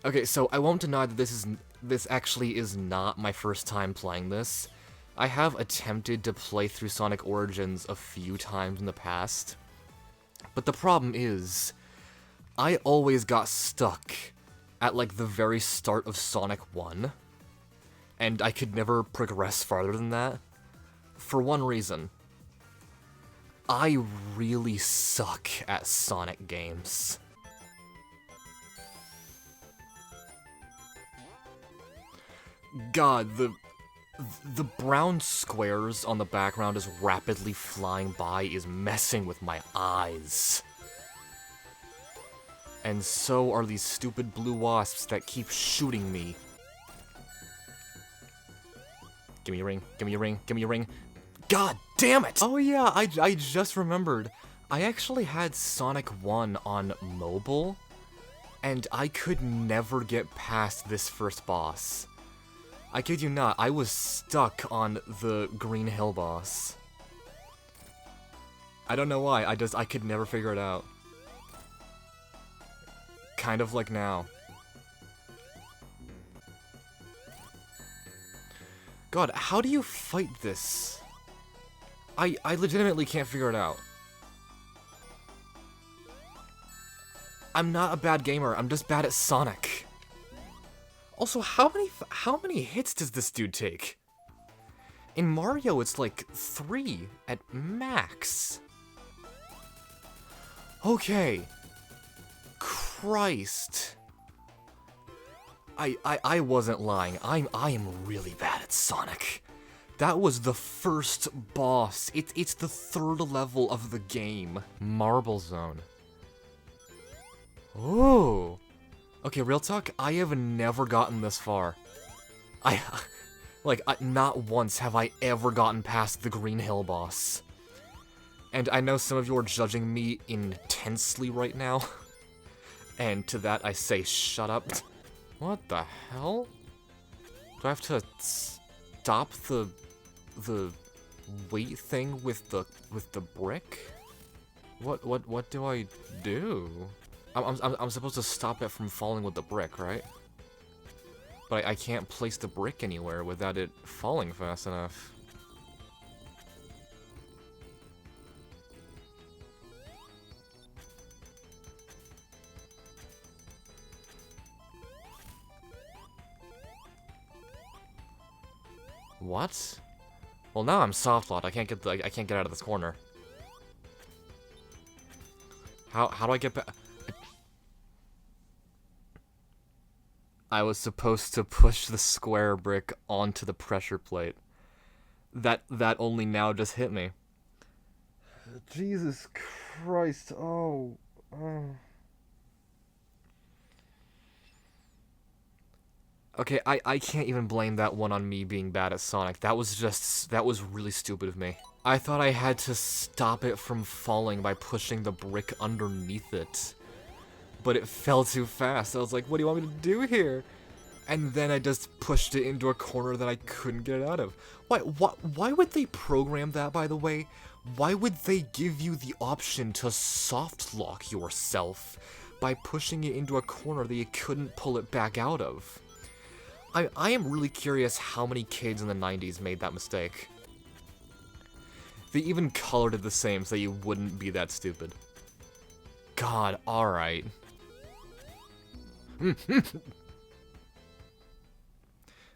Okay, so I won't deny that this actually is not my first time playing this. I have attempted to play through Sonic Origins a few times in the past, but the problem is, I always got stuck at like the very start of Sonic 1, and I could never progress farther than that. For one reason. I really suck at Sonic games. God, the brown squares on the background as rapidly flying by is messing with my eyes. And so are these stupid blue wasps that keep shooting me. Give me a ring, give me a ring, give me a ring. God damn it! Oh yeah, I just remembered. I actually had Sonic 1 on mobile, and I could never get past this first boss. I kid you not, I was stuck on the Green Hill boss. I don't know why, I could never figure it out. Kind of like now. God, how do you fight this? I legitimately can't figure it out. I'm not a bad gamer, I'm just bad at Sonic. Also, how many hits does this dude take? In Mario, it's like 3 at max. Okay. Christ. I wasn't lying. I am really bad at Sonic. That was the first boss. It's the third level of the game. Marble Zone. Ooh. Okay, real talk, I have never gotten this far. Not once have I ever gotten past the Green Hill boss. And I know some of you are judging me intensely right now. And to that I say, shut up. What the hell? Do I have to stop the weight thing with the brick? What do I do? I'm supposed to stop it from falling with the brick, right? But I can't place the brick anywhere without it falling fast enough. What? Well, now I'm soft locked. I can't get out of this corner. How do I get back? I was supposed to push the square brick onto the pressure plate. That only now just hit me. Jesus Christ! Oh. Okay, I can't even blame that one on me being bad at Sonic. That was really stupid of me. I thought I had to stop it from falling by pushing the brick underneath it. But it fell too fast. I was like, what do you want me to do here? And then I just pushed it into a corner that I couldn't get it out of. Why would they program that, by the way? Why would they give you the option to soft lock yourself by pushing it into a corner that you couldn't pull it back out of? I am really curious how many kids in the 90s made that mistake. They even colored it the same so you wouldn't be that stupid. God, alright.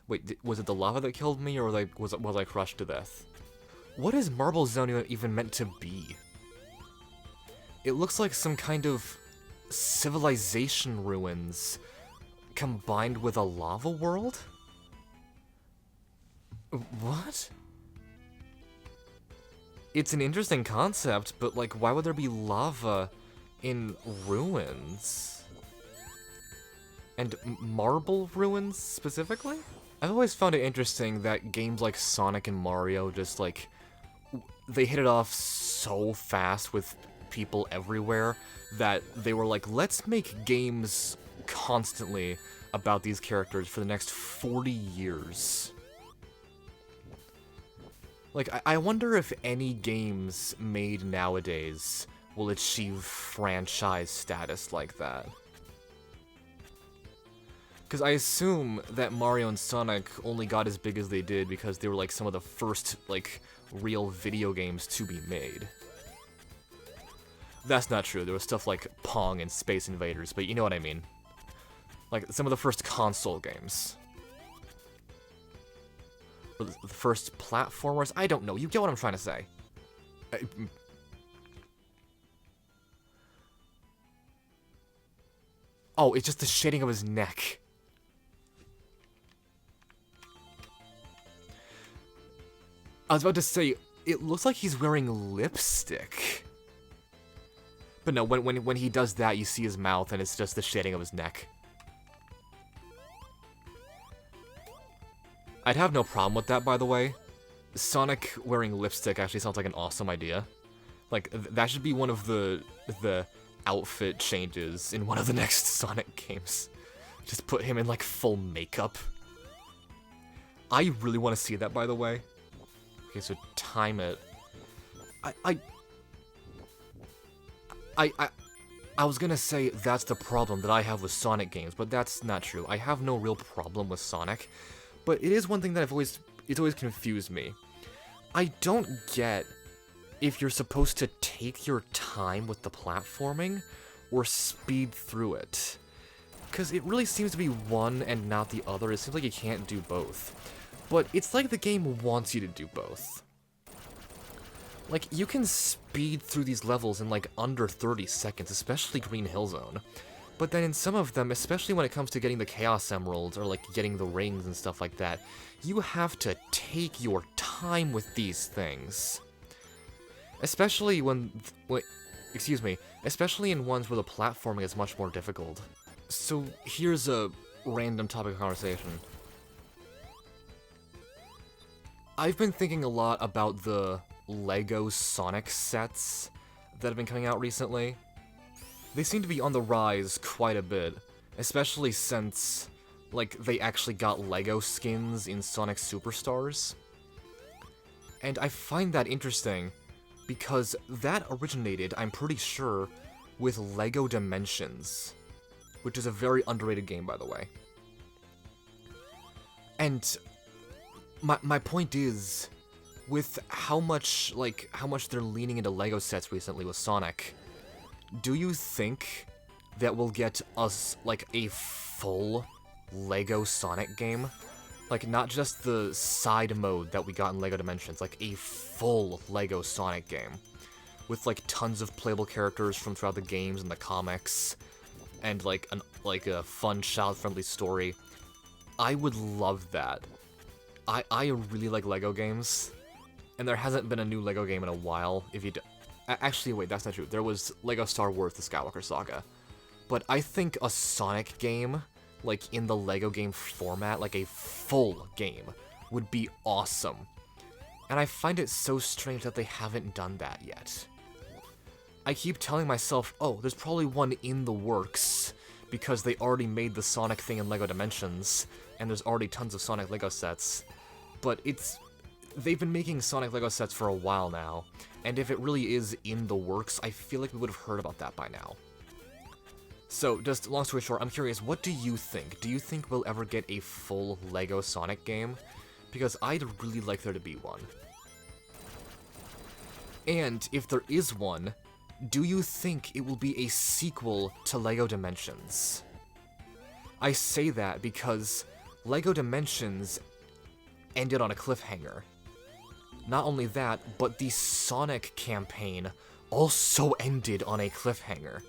Wait, was it the lava that killed me, or was I crushed to death? What is Marble Zone even meant to be? It looks like some kind of civilization ruins combined with a lava world? What? It's an interesting concept, but like, why would there be lava in ruins? And marble ruins, specifically? I've always found it interesting that games like Sonic and Mario just, like, they hit it off so fast with people everywhere that they were like, let's make games constantly about these characters for the next 40 years. Like, I wonder if any games made nowadays will achieve franchise status like that. Because I assume that Mario and Sonic only got as big as they did because they were like some of the first like real video games to be made. That's not true. There was stuff like Pong and Space Invaders, but you know what I mean. Like some of the first console games. Or the first platformers? I don't know. You get what I'm trying to say. Oh, it's just the shading of his neck. I was about to say, it looks like he's wearing lipstick. But no, when he does that, you see his mouth, and it's just the shading of his neck. I'd have no problem with that, by the way. Sonic wearing lipstick actually sounds like an awesome idea. Like, that should be one of the outfit changes in one of the next Sonic games. Just put him in, like, full makeup. I really want to see that, by the way. Okay, so time it. I was gonna say that's the problem that I have with Sonic games, but that's not true. I have no real problem with Sonic, but it is one thing that it's always confused me. I don't get if you're supposed to take your time with the platforming or speed through it. Because it really seems to be one and not the other. It seems like you can't do both. But it's like the game wants you to do both. Like, you can speed through these levels in like under 30 seconds, especially Green Hill Zone. But then in some of them, especially when it comes to getting the Chaos Emeralds or like getting the rings and stuff like that, you have to take your time with these things. Especially especially in ones where the platforming is much more difficult. So here's a random topic of conversation. I've been thinking a lot about the Lego Sonic sets that have been coming out recently. They seem to be on the rise quite a bit, especially since, like, they actually got Lego skins in Sonic Superstars. And I find that interesting, because that originated, I'm pretty sure, with Lego Dimensions, which is a very underrated game, by the way. And my point is, with how much they're leaning into Lego sets recently with Sonic, do you think that we'll get us, like, a full Lego Sonic game? Like, not just the side mode that we got in Lego Dimensions, like a full Lego Sonic game. With, like, tons of playable characters from throughout the games and the comics, and, like, a fun, child-friendly story. I would love that. I really like Lego games, and there hasn't been a new Lego game in a while. Actually, wait, that's not true. There was Lego Star Wars: The Skywalker Saga. But I think a Sonic game, like, in the Lego game format, like a full game, would be awesome. And I find it so strange that they haven't done that yet. I keep telling myself, oh, there's probably one in the works, because they already made the Sonic thing in Lego Dimensions, and there's already tons of Sonic Lego sets. But they've been making Sonic Lego sets for a while now, and if it really is in the works, I feel like we would have heard about that by now. So, just long story short, I'm curious, what do you think? Do you think we'll ever get a full Lego Sonic game? Because I'd really like there to be one. And if there is one, do you think it will be a sequel to Lego Dimensions? I say that because Lego Dimensions ended on a cliffhanger. Not only that, but the Sonic campaign also ended on a cliffhanger.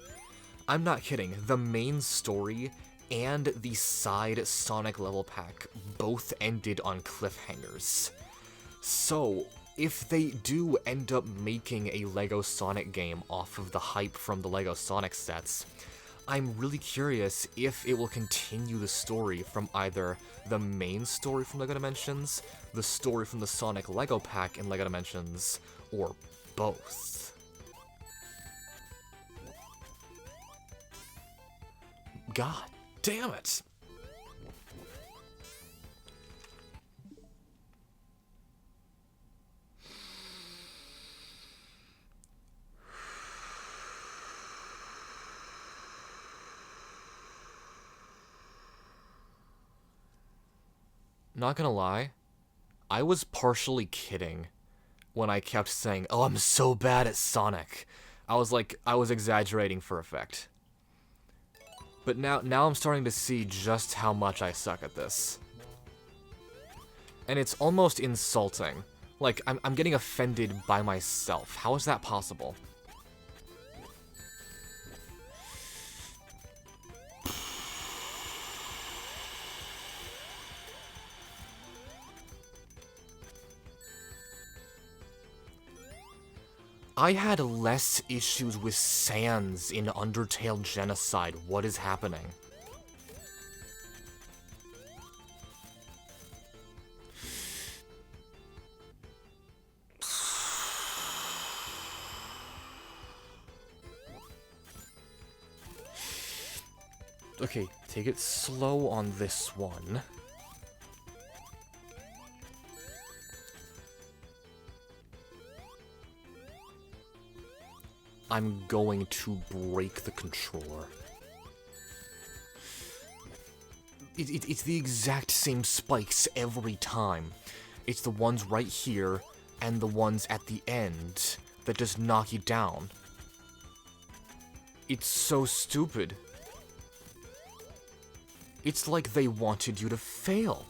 I'm not kidding, the main story and the side Sonic level pack both ended on cliffhangers. So, if they do end up making a Lego Sonic game off of the hype from the Lego Sonic sets, I'm really curious if it will continue the story from either the main story from LEGO Dimensions, the story from the Sonic Lego pack in LEGO Dimensions, or both. God damn it! Not gonna lie, I was partially kidding when I kept saying, "Oh, I'm so bad at Sonic." I was exaggerating for effect. But now I'm starting to see just how much I suck at this. And it's almost insulting. Like, I'm getting offended by myself. How is that possible? I had less issues with Sans in Undertale Genocide. What is happening? Okay, take it slow on this one. I'm going to break the controller. It's the exact same spikes every time. It's the ones right here and the ones at the end that just knock you down. It's so stupid. It's like they wanted you to fail.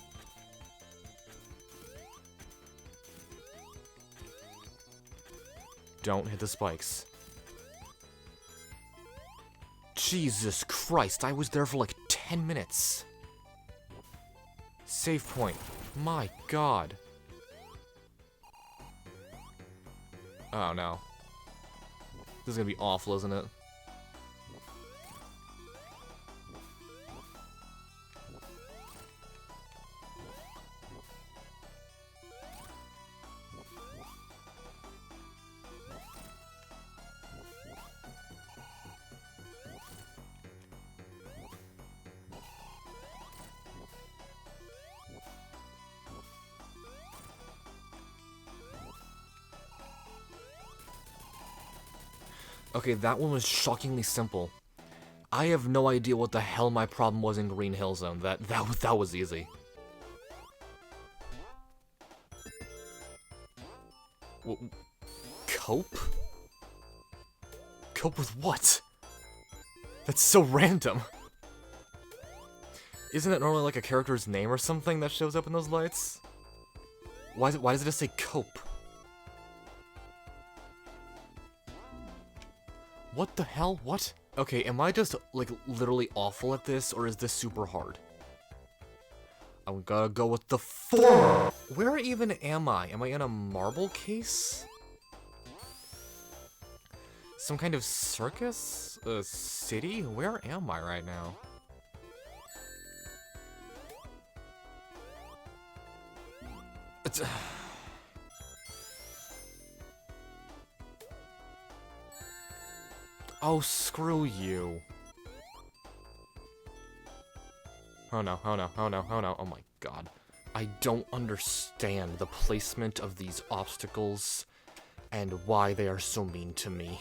Don't hit the spikes. Jesus Christ, I was there for like 10 minutes. Save point. My God. Oh no. This is gonna be awful, isn't it? Okay, that one was shockingly simple. I have no idea what the hell my problem was in Green Hill Zone. That was easy. Cope? Cope with what? That's so random. Isn't it normally like a character's name or something that shows up in those lights? Why does it just say cope? What the hell? What? Okay, am I just, like, literally awful at this, or is this super hard? I'm gonna go with the 4! Where even am I? Am I in a marble case? Some kind of circus? A city? Where am I right now? It's... Oh, screw you. Oh no, oh no, oh no, oh no, oh my God. I don't understand the placement of these obstacles and why they are so mean to me.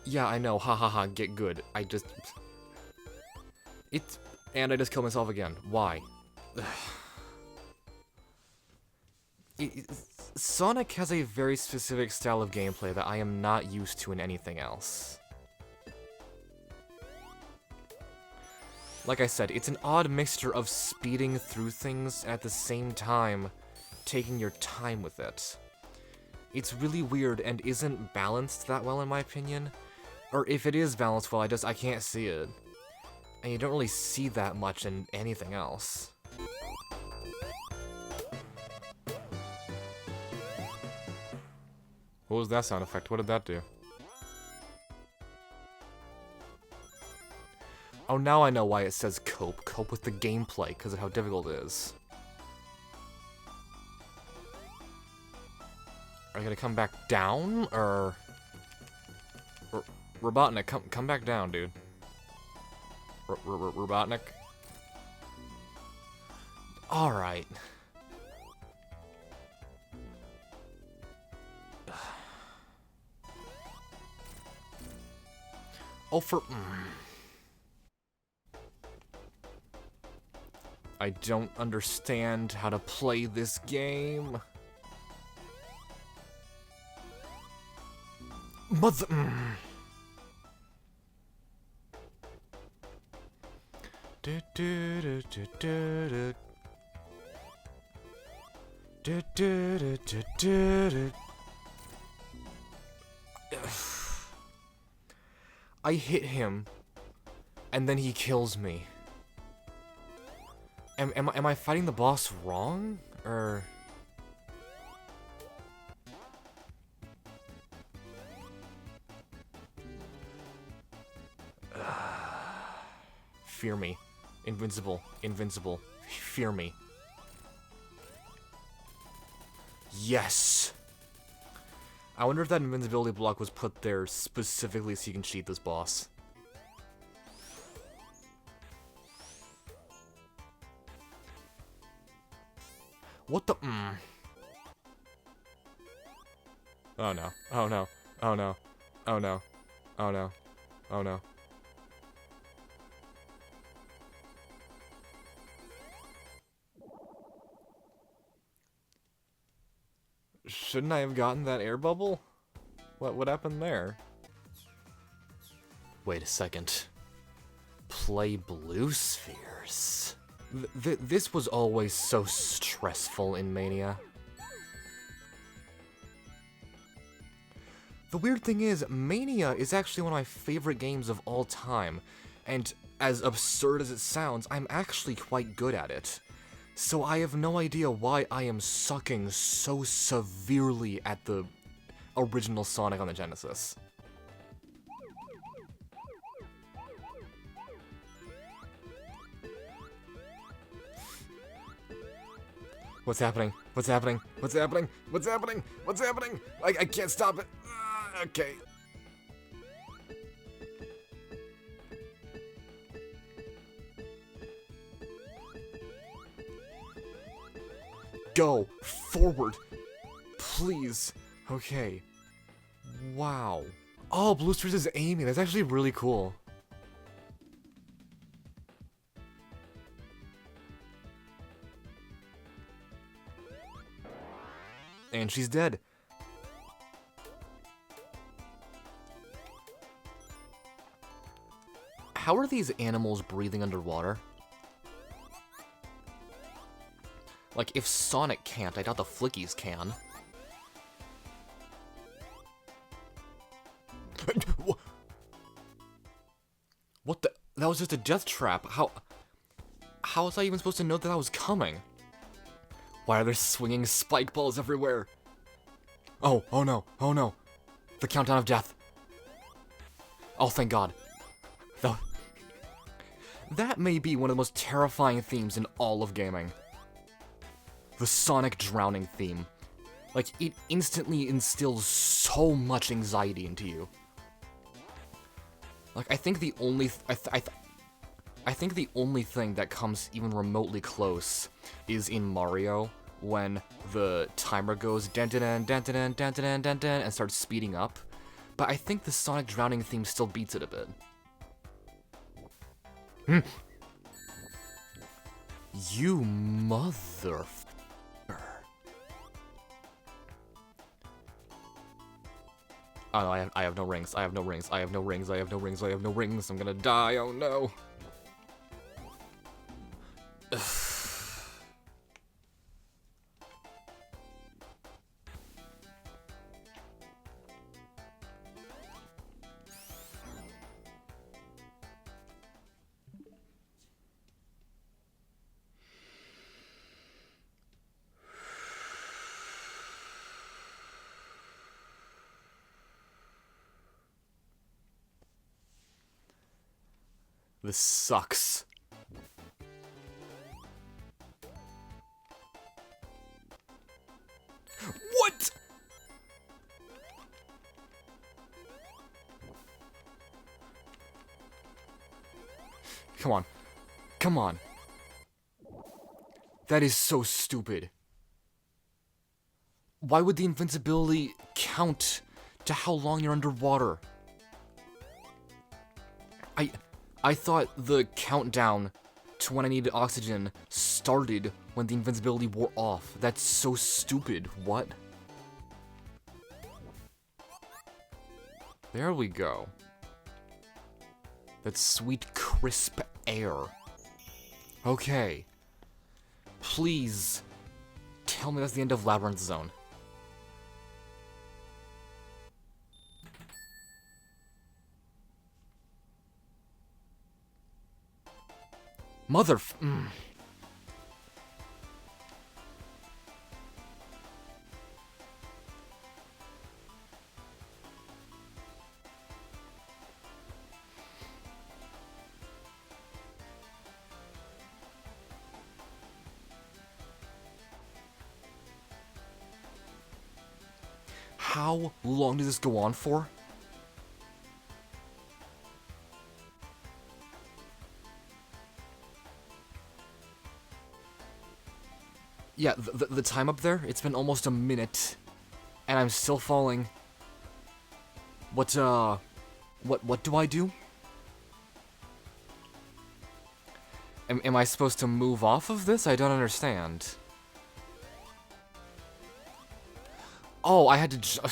Yeah, I know, ha ha ha, get good. I just... And I just killed myself again. Why? Sonic has a very specific style of gameplay that I am not used to in anything else. Like I said, it's an odd mixture of speeding through things and at the same time taking your time with it. It's really weird and isn't balanced that well in my opinion. Or if it is balanced well, I can't see it. And you don't really see that much in anything else. What was that sound effect? What did that do? Oh, now I know why it says cope. Cope with the gameplay, because of how difficult it is. Are you gonna come back down, or... Robotnik, come back down, dude. Robotnik? Alright. Oh, for... I don't understand how to play this game. Mother... I hit him, and then he kills me. Am I fighting the boss wrong? Or... Fear me. Invincible. Invincible. Fear me. Yes! I wonder if that invincibility block was put there specifically so you can cheat this boss. What the... Oh no. Oh no. Oh no. Oh no. Oh no. Oh no. Shouldn't I have gotten that air bubble? What happened there? Wait a second. Play blue spheres. This was always so stressful in Mania. The weird thing is, Mania is actually one of my favorite games of all time, and as absurd as it sounds, I'm actually quite good at it. So I have no idea why I am sucking so severely at the original Sonic on the Genesis. What's happening? What's happening? What's happening? What's happening? What's happening? I can't stop it. Okay. Go forward, please. Okay. Wow. Oh, Blue Spheres is aiming. That's actually really cool. And she's dead. How are these animals breathing underwater? Like, if Sonic can't, I doubt the Flickies can. What the? That was just a death trap. How was I even supposed to know that I was coming? Why are there swinging spike balls everywhere? Oh no, oh no. The countdown of death. Oh, thank God. No. That may be one of the most terrifying themes in all of gaming. The Sonic drowning theme. Like, it instantly instills so much anxiety into you. Like, I think the only I think the only thing that comes even remotely close is in Mario, when the timer goes dan-dan-dan, dan-dan-dan, dan-dan-dan, dan-dan, and starts speeding up. But I think the Sonic drowning theme still beats it a bit. You mother... Oh no, I have no rings, I have no rings, I have no rings, I have no rings, I have no rings, I'm gonna die, oh no. This sucks. What? Come on. Come on. That is so stupid. Why would the invincibility count to how long you're underwater? I thought the countdown to when I needed oxygen started when the invincibility wore off. That's so stupid. What? There we go. That sweet, crisp air. Okay. Please tell me that's the end of Labyrinth Zone. How long does this go on for? Yeah, the time up there, it's been almost a minute, and I'm still falling. What do I do? Am I supposed to move off of this? I don't understand. Oh, I had to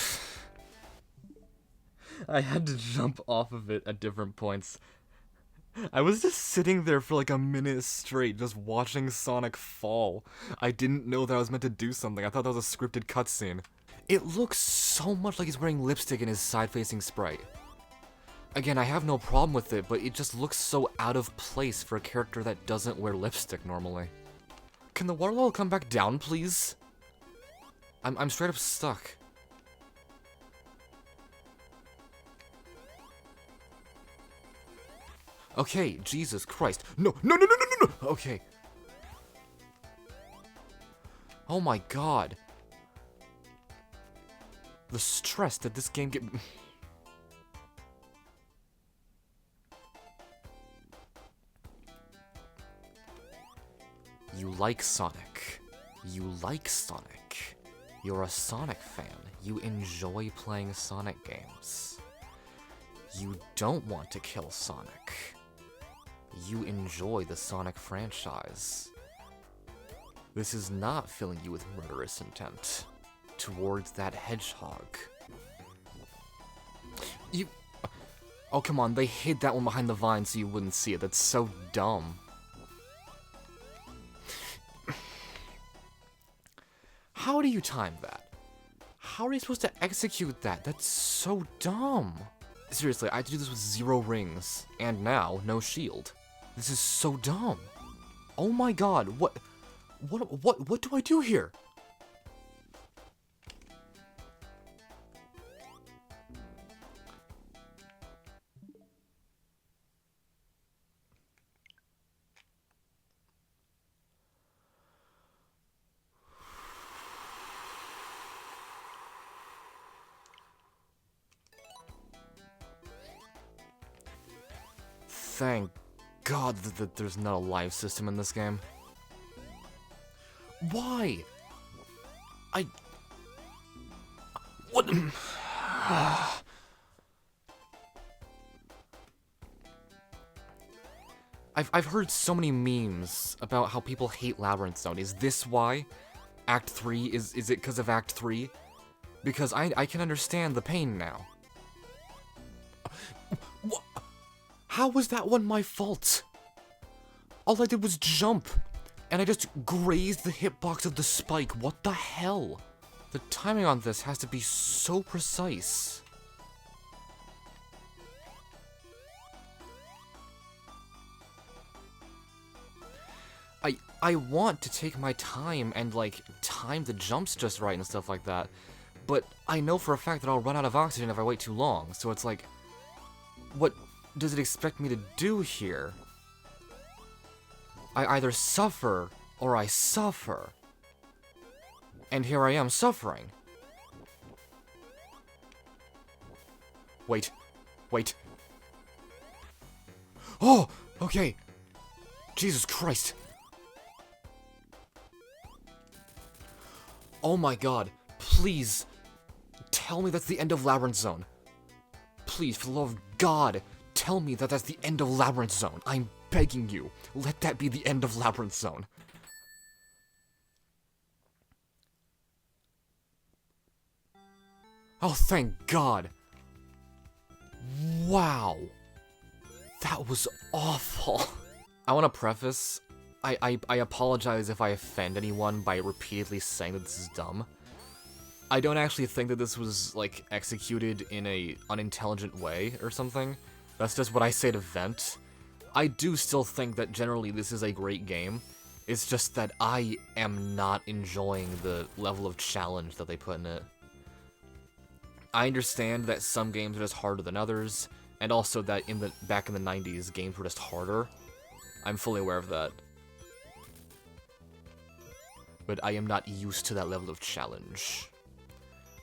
I had to jump off of it at different points. I was just sitting there for like a minute straight, just watching Sonic fall. I didn't know that I was meant to do something. I thought that was a scripted cutscene. It looks so much like he's wearing lipstick in his side-facing sprite. Again, I have no problem with it, but it just looks so out of place for a character that doesn't wear lipstick normally. Can the water level come back down, please? I'm straight up stuck. Okay, Jesus Christ. No. Okay. Oh my god. The stress that this game You like Sonic. You like Sonic. You're a Sonic fan. You enjoy playing Sonic games. You don't want to kill Sonic. You enjoy the Sonic franchise. This is not filling you with murderous intent towards that hedgehog. Oh, come on, they hid that one behind the vine so you wouldn't see it. That's so dumb. How do you time that? How are you supposed to execute that? That's so dumb. Seriously, I had to do this with 0 rings, and now, no shield. This is so dumb. Oh my god, what do I do here? Thank God that there's not a life system in this game. Why? What? I've heard so many memes about how people hate Labyrinth Zone. Is this why? Act 3? Is it because of Act 3? Because I can understand the pain now. What? How was that one my fault? All I did was jump, and I just grazed the hitbox of the spike. What the hell? The timing on this has to be so precise. I want to take my time and, like, time the jumps just right and stuff like that, but I know for a fact that I'll run out of oxygen if I wait too long, so it's like, what does it expect me to do here? I either suffer, or I suffer. And here I am suffering. Wait. Oh, okay. Jesus Christ. Oh my god, please, tell me that's the end of Labyrinth Zone. Please, for the love of God, tell me that that's the end of Labyrinth Zone. I'm begging you, let that be the end of Labyrinth Zone. Oh, thank God. Wow. That was awful. I want to preface, I apologize if I offend anyone by repeatedly saying that this is dumb. I don't actually think that this was, like, executed in a unintelligent way or something. That's just what I say to vent. I do still think that generally this is a great game. It's just that I am not enjoying the level of challenge that they put in it. I understand that some games are just harder than others, and also that back in the 90s, games were just harder. I'm fully aware of that. But I am not used to that level of challenge.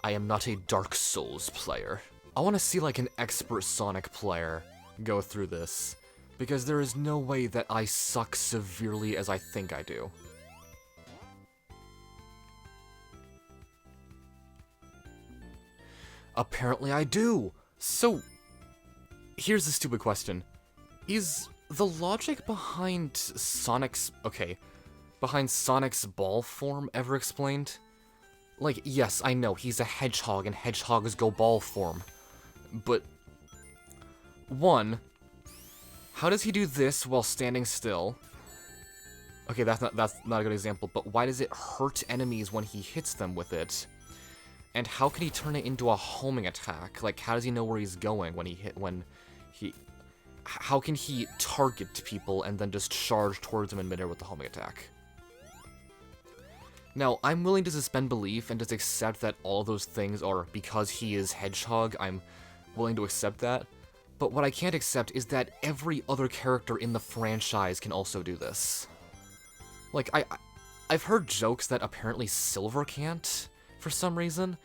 I am not a Dark Souls player. I want to see like an expert Sonic player go through this, because there is no way that I suck severely as I think I do. Apparently I do! So, here's a stupid question. Is the logic behind Sonic's ball form ever explained? Like, yes, I know, he's a hedgehog and hedgehogs go ball form. But, one, how does he do this while standing still? Okay, that's not a good example, but why does it hurt enemies when he hits them with it? And how can he turn it into a homing attack? Like, how does he know where he's going how can he target people and then just charge towards them in midair with the homing attack? Now, I'm willing to suspend belief and just accept that all those things are because he is Hedgehog. I'm willing to accept that. But what I can't accept is that every other character in the franchise can also do this. Like, I've heard jokes that apparently Silver can't, for some reason,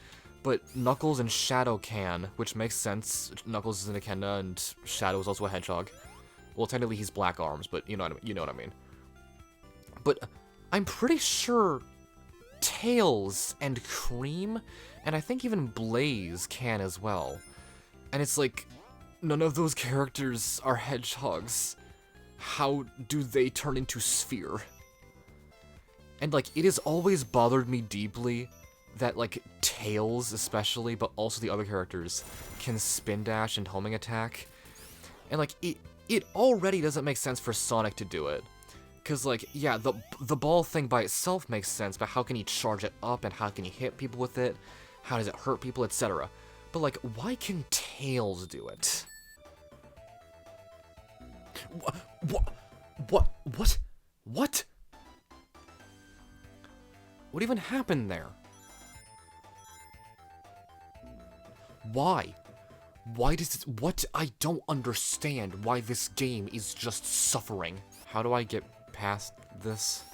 but Knuckles and Shadow can, which makes sense. Knuckles is an Echidna, and Shadow is also a hedgehog. Well, technically he's Black Arms, but you know what I mean. But I'm pretty sure Tails and Cream, and I think even Blaze can as well. And it's like, none of those characters are hedgehogs. How do they turn into Sphere? And like, it has always bothered me deeply that, like, Tails especially, but also the other characters, can spin dash and homing attack. And, like, it already doesn't make sense for Sonic to do it. Because, like, yeah, the ball thing by itself makes sense, but how can he charge it up, and how can he hit people with it? How does it hurt people, etc.? But, like, why can Tails do it? What? What even happened there? Why? Why does it— what? I don't understand why this game is just suffering. How do I get past this?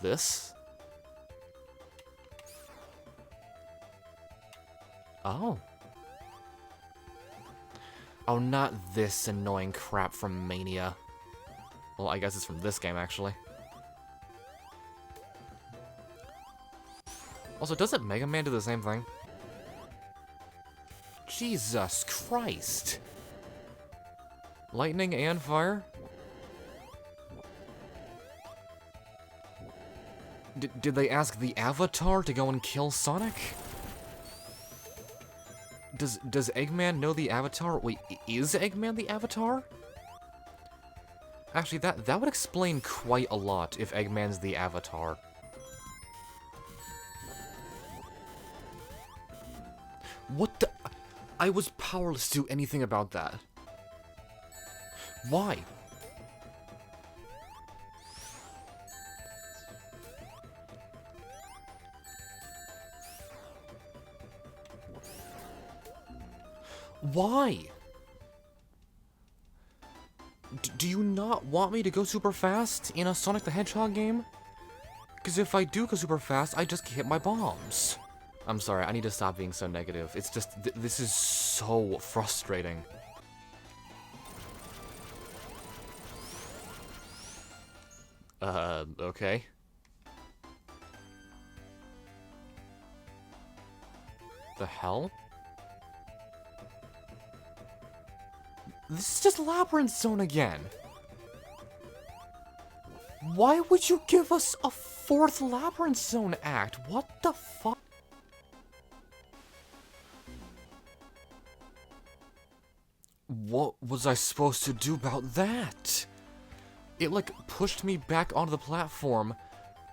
This? Oh. Oh, not this annoying crap from Mania. Well, I guess it's from this game, actually. Also, doesn't Mega Man do the same thing? Jesus Christ! Lightning and fire? Did they ask the Avatar to go and kill Sonic? Does Eggman know the Avatar? Wait, is Eggman the Avatar? Actually, that would explain quite a lot if Eggman's the Avatar. What the— I was powerless to do anything about that. Why? Why? Do you not want me to go super fast in a Sonic the Hedgehog game? Because if I do go super fast, I just hit my bombs. I'm sorry, I need to stop being so negative. It's just, this is so frustrating. Okay. The hell? This is just Labyrinth Zone again. Why would you give us a 4th Labyrinth Zone act? What the fuck? What was I supposed to do about that? It, like, pushed me back onto the platform,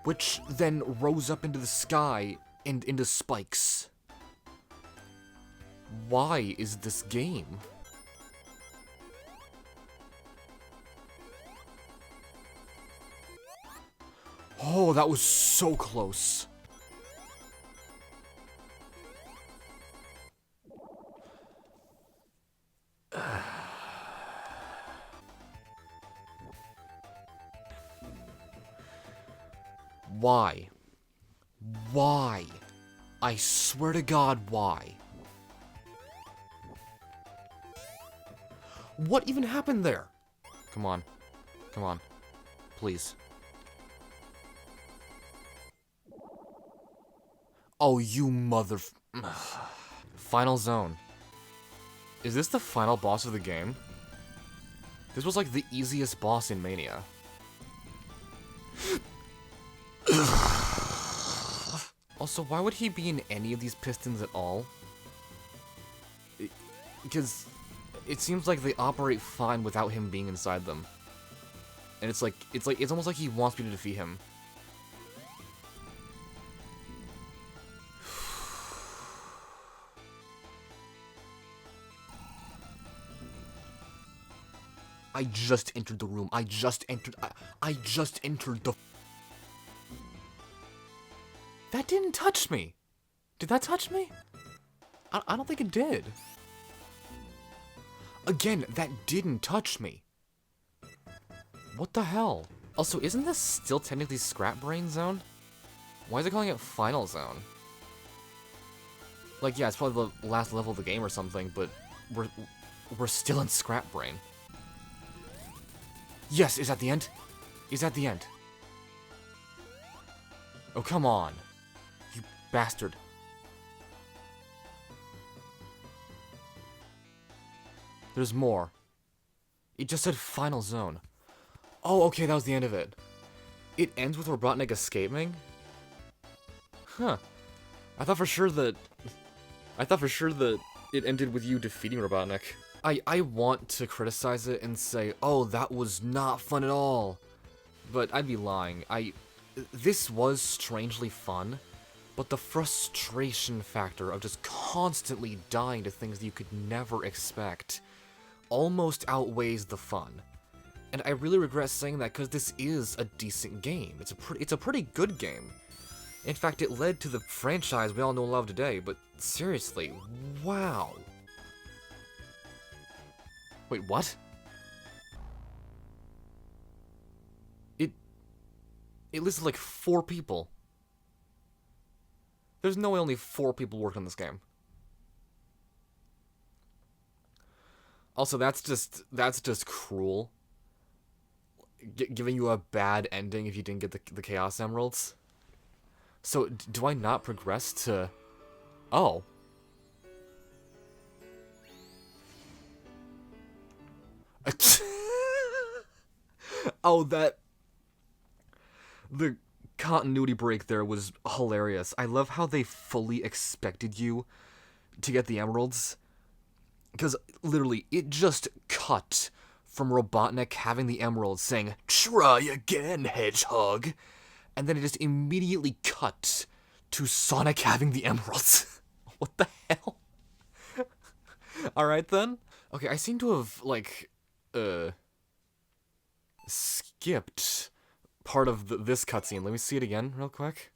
which then rose up into the sky and into spikes. Why is this game? Oh, that was so close. Why? Why? I swear to God, why? What even happened there? Come on. Come on. Please. Oh, you mother... Final zone. Is this the final boss of the game? This was like the easiest boss in Mania. Also, why would he be in any of these pistons at all? Because it seems like they operate fine without him being inside them. And it's almost like he wants me to defeat him. I just entered the room. I just entered the... That didn't touch me. Did that touch me? I don't think it did. Again, that didn't touch me. What the hell? Also, isn't this still technically Scrap Brain Zone? Why is it calling it Final Zone? Like, yeah, it's probably the last level of the game or something, but we're still in Scrap Brain. Yes, is that the end? Is that the end? Oh, come on. You bastard. There's more. It just said Final Zone. Oh, okay, that was the end of it. It ends with Robotnik escaping? Huh. I thought for sure that it ended with you defeating Robotnik. I want to criticize it and say, oh, that was not fun at all. But I'd be lying. This was strangely fun, but the frustration factor of just constantly dying to things that you could never expect almost outweighs the fun. And I really regret saying that because this is a decent game. It's a pretty good game. In fact, it led to the franchise we all know and love today, but seriously, wow. Wait, what? It listed like 4 people. There's no way only 4 people worked on this game. Also, that's just cruel. Giving you a bad ending if you didn't get the Chaos Emeralds. So, do I not progress to... Oh. Oh, that... The continuity break there was hilarious. I love how they fully expected you to get the emeralds. Because, literally, it just cut from Robotnik having the emeralds saying, "Try again, Hedgehog." And then it just immediately cut to Sonic having the emeralds. What the hell? Alright then. Okay, I seem to have, like, skipped part of this cutscene. Let me see it again real quick.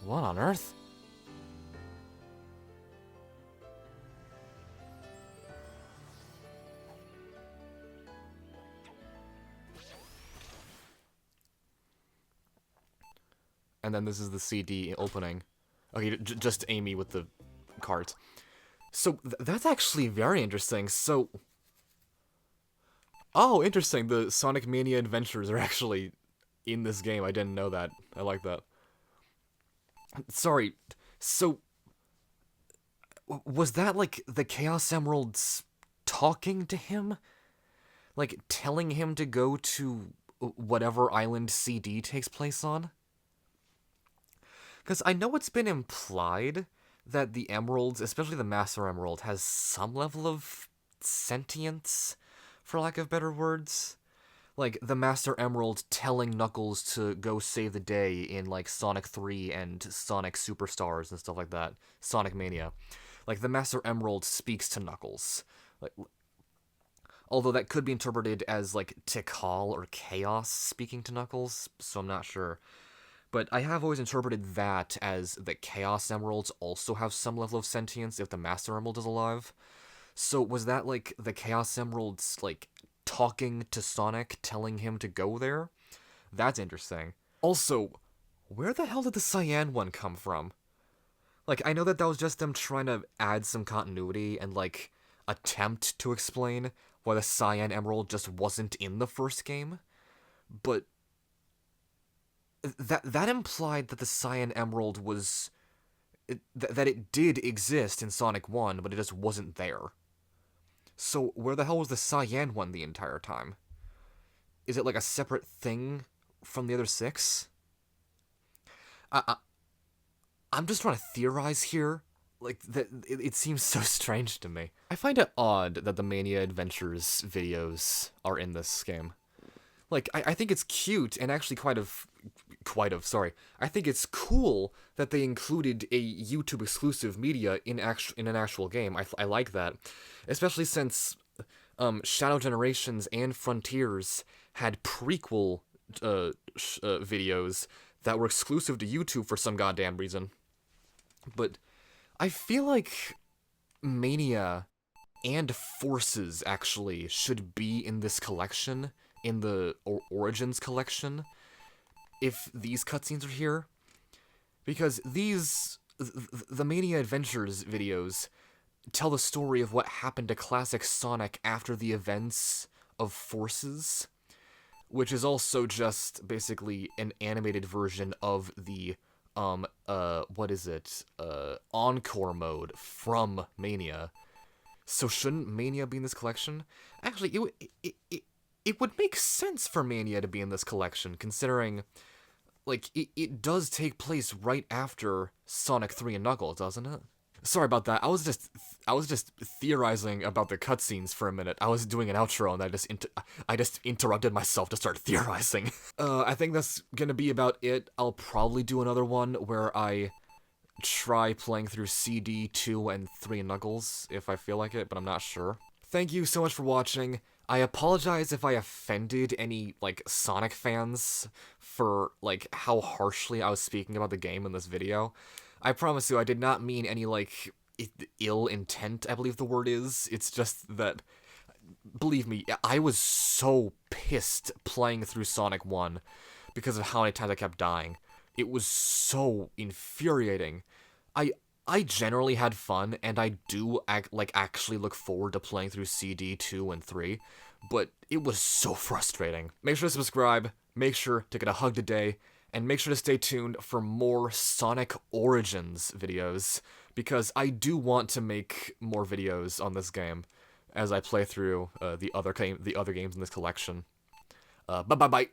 What on earth? And then this is the CD opening. Okay, just Amy with the cards. So, that's actually very interesting. So... Oh, interesting. The Sonic Mania adventures are actually in this game. I didn't know that. I like that. Sorry. So, was that like the Chaos Emeralds talking to him? Like telling him to go to whatever island CD takes place on? Because I know it's been implied that the emeralds, especially the Master Emerald, has some level of sentience, for lack of better words. Like the Master Emerald telling Knuckles to go save the day in like Sonic 3 and Sonic Superstars and stuff like that. Sonic Mania. Like the Master Emerald speaks to Knuckles. Like, although that could be interpreted as like Tikal or Chaos speaking to Knuckles, so I'm not sure. But I have always interpreted that as the Chaos Emeralds also have some level of sentience if the Master Emerald is alive. So was that like the Chaos Emeralds like talking to Sonic, telling him to go there? That's interesting. Also, where the hell did the Cyan one come from? Like, I know that that was just them trying to add some continuity and like attempt to explain why the Cyan Emerald just wasn't in the first game, but that implied that the Cyan Emerald was that it did exist in Sonic 1, but it just wasn't there. So where the hell was the Cyan one the entire time? Is it like a separate thing from the other six? I I'm just trying to theorize here. Like that, it seems so strange to me. I find it odd that the Mania Adventures videos are in this game. Like, I think it's cute and actually sorry. I think it's cool that they included a YouTube exclusive media in an actual game. I like that, especially since Shadow Generations and Frontiers had prequel videos that were exclusive to YouTube for some goddamn reason. But I feel like Mania and Forces actually should be in this collection, in the Origins collection, if these cutscenes are here. Because the Mania Adventures videos tell the story of what happened to classic Sonic after the events of Forces, which is also just basically an animated version of the what is it? Encore mode from Mania. So shouldn't Mania be in this collection? Actually, it would make sense for Mania to be in this collection, considering, like, it does take place right after Sonic 3 and Knuckles, doesn't it? Sorry about that. I was just theorizing about the cutscenes for a minute. I was doing an outro and I just interrupted myself to start theorizing. I think that's gonna be about it. I'll probably do another one where I try playing through CD 2 and 3 Knuckles if I feel like it, but I'm not sure. Thank you so much for watching. I apologize if I offended any, like, Sonic fans for, like, how harshly I was speaking about the game in this video. I promise you, I did not mean any, like, ill intent, I believe the word is. It's just that, believe me, I was so pissed playing through Sonic 1 because of how many times I kept dying. It was so infuriating. I generally had fun, and I do actually look forward to playing through CD 2 and 3, but it was so frustrating. Make sure to subscribe, make sure to get a hug today, and make sure to stay tuned for more Sonic Origins videos, because I do want to make more videos on this game as I play through the other games in this collection. Bye.